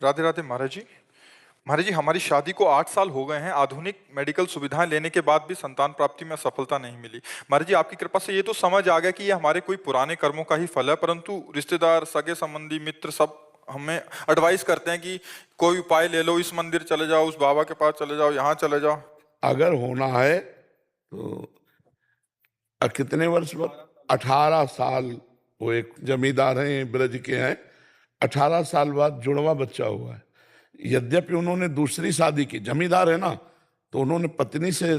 राधे राधे महाराज जी। महाराज जी, हमारी शादी को 8 साल हो गए हैं। आधुनिक मेडिकल सुविधाएं लेने के बाद भी संतान प्राप्ति में सफलता नहीं मिली। महाराज जी, आपकी कृपा से ये तो समझ आ गया कि ये हमारे कोई पुराने कर्मों का ही फल है, परंतु रिश्तेदार, सगे संबंधी, मित्र सब हमें एडवाइस करते हैं कि कोई उपाय ले लो, इस मंदिर चले जाओ, उस बाबा के पास चले जाओ, यहाँ चले जाओ। अगर होना है तो कितने वर्ष बाद? 18 साल। वो एक जमींदार हैं, ब्रज के हैं। 18 साल बाद जुड़वा बच्चा हुआ है। यद्यपि उन्होंने दूसरी शादी की, जमींदार है ना, तो उन्होंने पत्नी से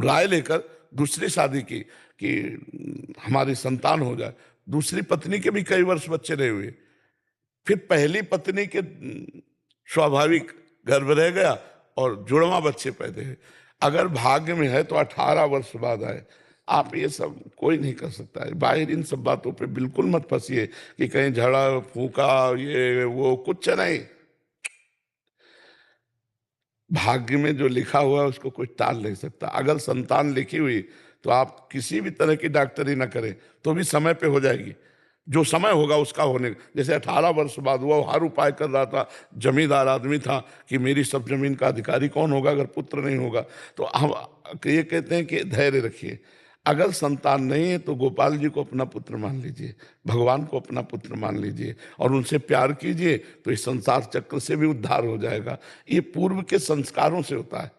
राय लेकर दूसरी शादी की कि हमारी संतान हो जाए। दूसरी पत्नी के भी कई वर्ष बच्चे रहे हुए। फिर पहली पत्नी के स्वाभाविक गर्भ रह गया और जुड़वा बच्चे पैदा हुए। अगर भाग्य में है तो 18 वर्ष बाद आए। आप ये सब कोई नहीं कर सकता है। बाहर इन सब बातों पे बिल्कुल मत फंसिए कि कहीं झड़ा फूका ये वो, कुछ नहीं। भाग्य में जो लिखा हुआ है उसको कोई टाल नहीं सकता। अगर संतान लिखी हुई तो आप किसी भी तरह की डॉक्टरी ना करें तो भी समय पे हो जाएगी। जो समय होगा उसका होने, जैसे 18 वर्ष बाद हुआ, वो हर उपाय कर रहा था। जमींदार आदमी था कि मेरी सब जमीन का अधिकारी कौन होगा अगर पुत्र नहीं होगा। तो हम ये कहते हैं कि धैर्य रखिए। अगर संतान नहीं है तो गोपाल जी को अपना पुत्र मान लीजिए, भगवान को अपना पुत्र मान लीजिए और उनसे प्यार कीजिए, तो इस संसार चक्र से भी उद्धार हो जाएगा। ये पूर्व के संस्कारों से होता है।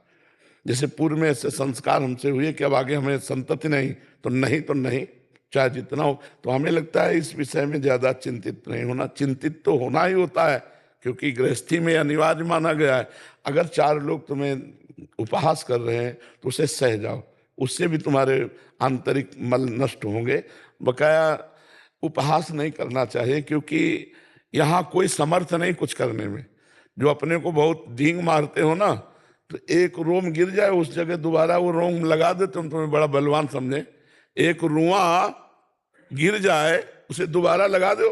जैसे पूर्व में ऐसे संस्कार हमसे हुए कि अब आगे हमें संतति नहीं तो नहीं, चाहे जितना हो। तो हमें लगता है इस विषय में ज्यादा चिंतित नहीं होना। चिंतित तो होना ही होता है, क्योंकि गृहस्थी में अनिवार्य माना गया है। अगर 4 लोग तुम्हें उपहास कर रहे हैं तो उसे सह जाओ, उससे भी तुम्हारे आंतरिक मल नष्ट होंगे। बकाया उपहास नहीं करना चाहिए, क्योंकि यहाँ कोई समर्थ नहीं कुछ करने में। जो अपने को बहुत डींग मारते हो ना, तो एक रोम गिर जाए उस जगह दोबारा वो रोम लगा दे, तुम तुम्हें बड़ा बलवान समझे। एक रुआ गिर जाए उसे दोबारा लगा दो,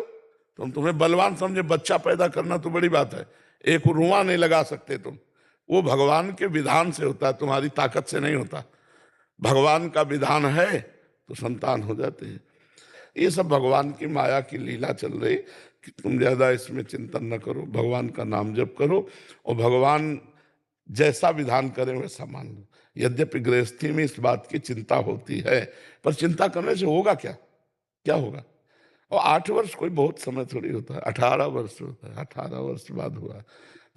तुम तुम्हें बलवान समझे। बच्चा पैदा करना तो बड़ी बात है, एक रुआ नहीं लगा सकते तुम। वो भगवान के विधान से होता है, तुम्हारी ताकत से नहीं होता। भगवान का विधान है तो संतान हो जाते हैं। ये सब भगवान की माया की लीला चल रही कि तुम ज्यादा इसमें चिंतन न करो, भगवान का नाम जप करो और भगवान जैसा विधान करें वैसा मान लो। यद्यपि गृहस्थी में इस बात की चिंता होती है, पर चिंता करने से होगा क्या? क्या होगा? और 8 वर्ष कोई बहुत समय थोड़ी होता है, 18 वर्ष होता है। 18 वर्ष बाद हुआ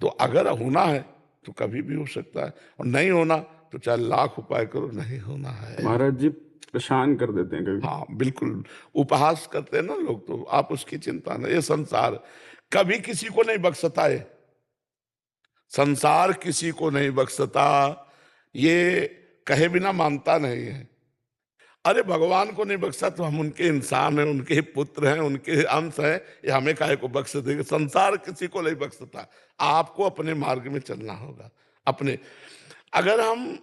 तो अगर होना है तो कभी भी हो सकता है, और नहीं होना तो चाहे लाख उपाय करो, नहीं होना है। महाराज जी परेशान कर देते हैं कभी। हाँ बिल्कुल, उपहास करते हैं ना लोग, तो आप उसकी चिंता नहीं। ये संसार कभी किसी को नहीं बख्शता है, संसार किसी को नहीं बख्शता, ये कहे बिना मानता नहीं है। अरे भगवान को नहीं बख्शा तो हम उनके इंसान हैं, उनके पुत्र हैं, उनके अंश हैं, ये हमें काहे को बख्श देंगे? संसार किसी को नहीं बख्शता। आपको अपने मार्ग में चलना होगा अपने। अगर हम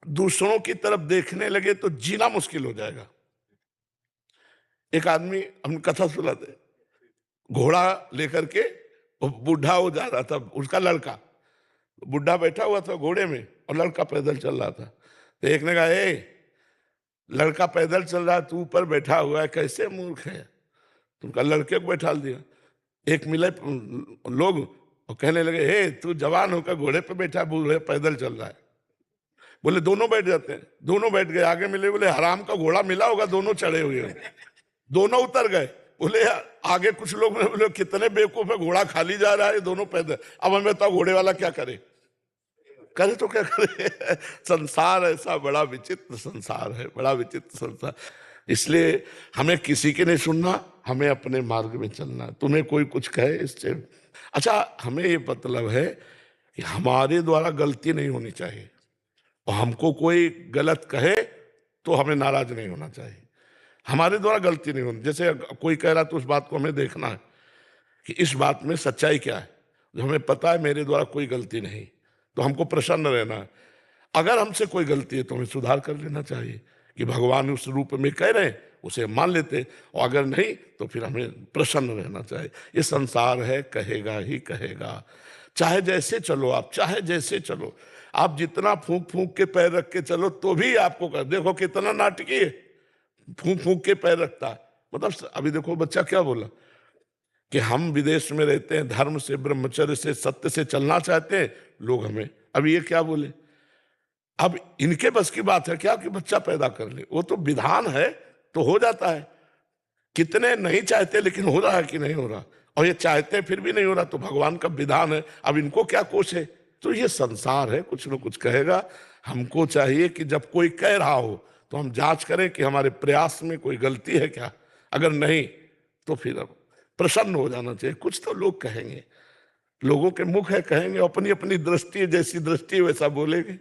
दूसरों की तरफ देखने लगे तो जीना मुश्किल हो जाएगा। एक आदमी, हम कथा सुनाते, घोड़ा लेकर के बूढ़ा हो जा रहा था, उसका लड़का, बुढ़ा बैठा हुआ था घोड़े में और लड़का पैदल चल रहा था। तो एक ने कहा, ए लड़का पैदल चल रहा है, तू ऊपर बैठा हुआ है, कैसे मूर्ख है? तुमका लड़के को बैठा दिया। एक मिले लोग और कहने लगे, हे तू जवान होकर घोड़े पे बैठा, बूढ़े पैदल चल रहा है। बोले दोनों बैठ जाते हैं। दोनों बैठ गए। आगे मिले, बोले हराम का घोड़ा मिला होगा, दोनों चढ़े हुए हैं। दोनों उतर गए। बोले आगे कुछ लोग बोले कितने बेवकूफ है, घोड़ा खाली जा रहा है, दोनों पैदल। अब हमें बताओ घोड़े वाला क्या करे? करे तो क्या करे? संसार ऐसा बड़ा विचित्र संसार है, बड़ा विचित्र संसार। इसलिए हमें किसी की नहीं सुनना, हमें अपने मार्ग में चलना। तुम्हें कोई कुछ कहे इससे अच्छा, हमें ये मतलब है कि हमारे द्वारा गलती नहीं होनी चाहिए, और हमको कोई गलत कहे तो हमें नाराज नहीं होना चाहिए। हमारे द्वारा गलती नहीं होनी, जैसे कोई कह रहा तो उस बात को हमें देखना है कि इस बात में सच्चाई क्या है। जो हमें पता है मेरे द्वारा कोई गलती नहीं, तो हमको प्रसन्न रहना है। अगर हमसे कोई गलती है तो हमें सुधार कर लेना चाहिए कि भगवान उस रूप में कह रहे हैं, उसे मान लेते, और अगर नहीं तो फिर हमें प्रसन्न रहना चाहिए। ये संसार है, कहेगा ही कहेगा। चाहे जैसे चलो आप, चाहे जैसे चलो आप, जितना फूंक फूंक के पैर रख के चलो तो भी आपको कर, देखो कितना नाटकी है, फूंक फूंक के पैर रखता है। मतलब अभी देखो बच्चा क्या बोला कि हम विदेश में रहते हैं, धर्म से, ब्रह्मचर्य से, सत्य से चलना चाहते हैं, लोग हमें अब ये क्या बोले। अब इनके बस की बात है क्या कि बच्चा पैदा कर ले? वो तो विधान है, तो हो जाता है। कितने नहीं चाहते लेकिन हो रहा है कि नहीं हो रहा, और ये चाहते फिर भी नहीं हो रहा, तो भगवान का विधान है, अब इनको क्या कोष है। तो ये संसार है, कुछ न कुछ कहेगा। हमको चाहिए कि जब कोई कह रहा हो तो हम जांच करें कि हमारे प्रयास में कोई गलती है क्या। अगर नहीं तो फिर अब प्रसन्न हो जाना चाहिए। कुछ तो लोग कहेंगे, लोगों के मुख है, कहेंगे, अपनी अपनी दृष्टि, जैसी दृष्टि वैसा बोलेंगे।